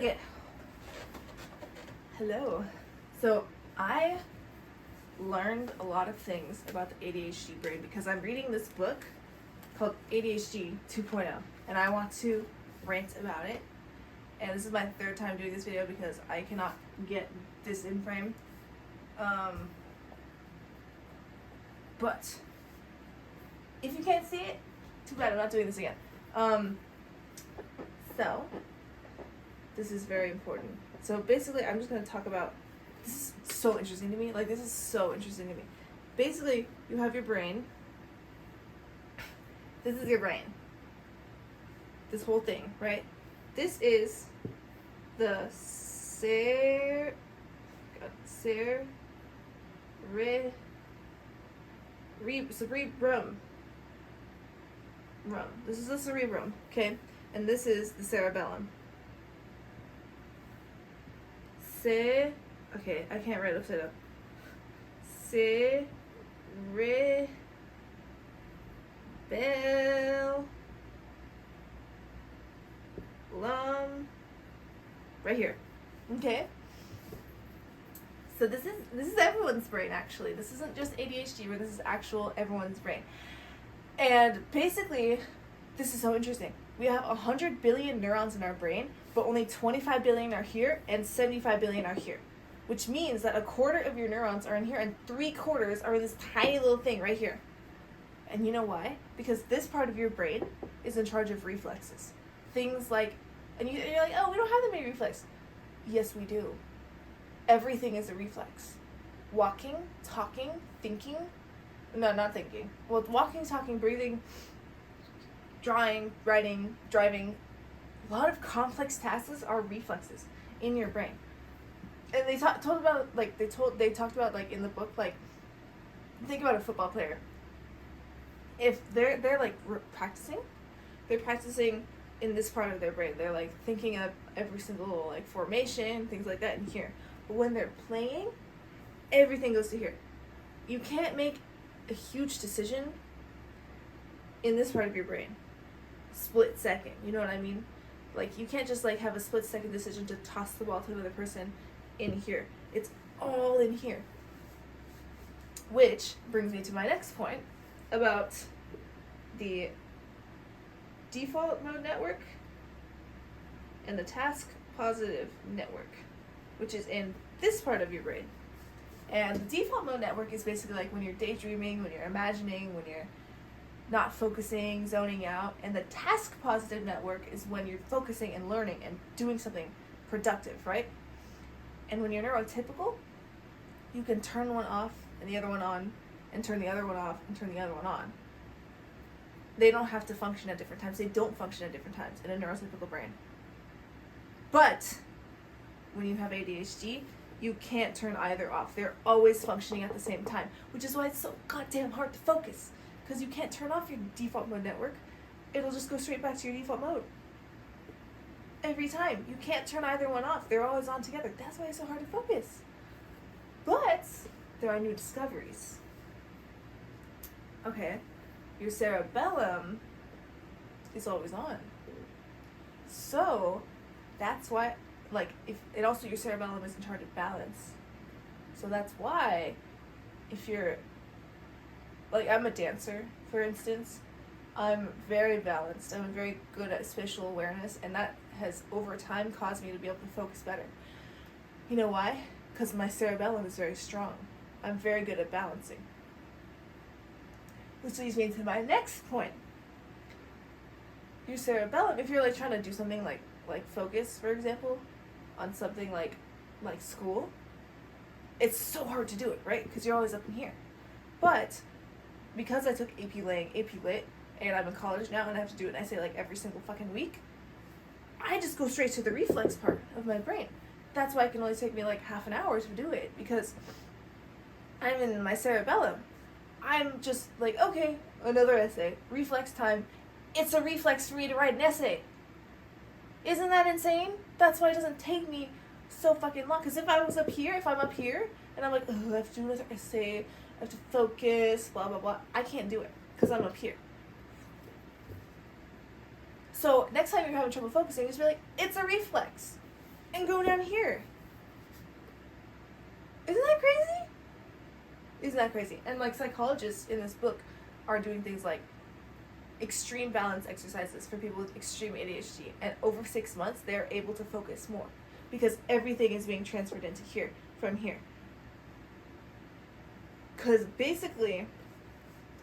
Okay. Hello. So I learned a lot of things about the ADHD brain because I'm reading this book called ADHD 2.0, and I want to rant about it. And this is my third time doing this video because I cannot get this in frame. But if you can't see it, too bad, I'm not doing this again. So this is very important. So basically, I'm just going to talk about, this is so interesting to me. Like, this is so interesting to me. Basically, you have your brain. This is your brain. This whole thing, right? This is the cerebrum. This is the cerebrum, okay? And this is the cerebellum. Okay, I can't write upside up. Cerebellum. Right here. Okay? So this is everyone's brain, actually. This isn't just ADHD, but this is actual everyone's brain. And basically, this is so interesting. We have 100 billion neurons in our brain, but only 25 billion are here and 75 billion are here. Which means that a quarter of your neurons are in here and 3/4 are in this tiny little thing right here. And you know why? Because this part of your brain is in charge of reflexes. Things like, and you're like, oh, we don't have that many reflexes. Yes, we do. Everything is a reflex. Walking, talking, thinking. No, not thinking. Well, walking, talking, breathing, drawing, writing, driving. A lot of complex tasks are reflexes in your brain. And they talked about like in the book, like, think about a football player. If they're like practicing, they're practicing in this part of their brain. They're like thinking of every single like formation, things like that in here. But when they're playing, everything goes to here. You can't make a huge decision in this part of your brain. Split second, you know what I mean? Like, you can't just like have a split second decision to toss the ball to another person in here. It's all in here. Which brings me to my next point about the default mode network and the task positive network, which is in this part of your brain. And the default mode network is basically like when you're daydreaming, when you're imagining, when you're not focusing, zoning out. And the task positive network is when you're focusing and learning and doing something productive, right? And when you're neurotypical, you can turn one off and the other one on, and turn the other one off and turn the other one on. They don't have to function at different times. They don't function at different times in a neurotypical brain. But when you have ADHD, you can't turn either off. They're always functioning at the same time, which is why it's so goddamn hard to focus, because you can't turn off your default mode network. It'll just go straight back to your default mode. Every time. You can't turn either one off. They're always on together. That's why it's so hard to focus. But there are new discoveries. Okay, your cerebellum is always on. So that's why, like, if it also, your cerebellum is in charge of balance. So that's why, if you're, like, I'm a dancer, for instance, I'm very balanced. I'm very good at spatial awareness, and that has over time caused me to be able to focus better. You know why? Because my cerebellum is very strong. I'm very good at balancing. Which leads me to my next point. Your cerebellum, if you're like trying to do something like focus, for example, on something like school, it's so hard to do it, right? Because you're always up in here. But because I took AP Lit, and I'm in college now and I have to do an essay like every single fucking week, I just go straight to the reflex part of my brain. That's why it can only take me like half an hour to do it, because I'm in my cerebellum. I'm just like, okay, another essay, reflex time. It's a reflex for me to write an essay. Isn't that insane? That's why it doesn't take me so fucking long. Because if I'm up here, and I'm like, oh, I have to do another essay, I have to focus, blah, blah, blah, I can't do it because I'm up here. So next time you're having trouble focusing, just be like, it's a reflex. and go down here. Isn't that crazy? Isn't that crazy? And like psychologists in this book are doing things like extreme balance exercises for people with extreme ADHD, and over 6 months they're able to focus more because everything is being transferred into here from here. Because basically,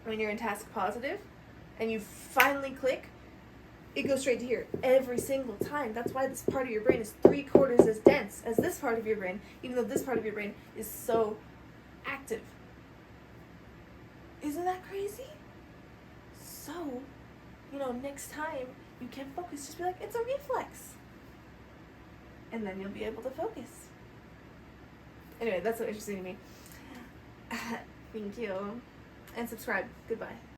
when you're in task positive and you finally click, it goes straight to here every single time. That's why this part of your brain is 3/4 as dense as this part of your brain, even though this part of your brain is so active. Isn't that crazy? So, next time you can focus, just be like, it's a reflex. And then you'll be able to focus. Anyway, that's so interesting to me. Thank you. And subscribe. Goodbye.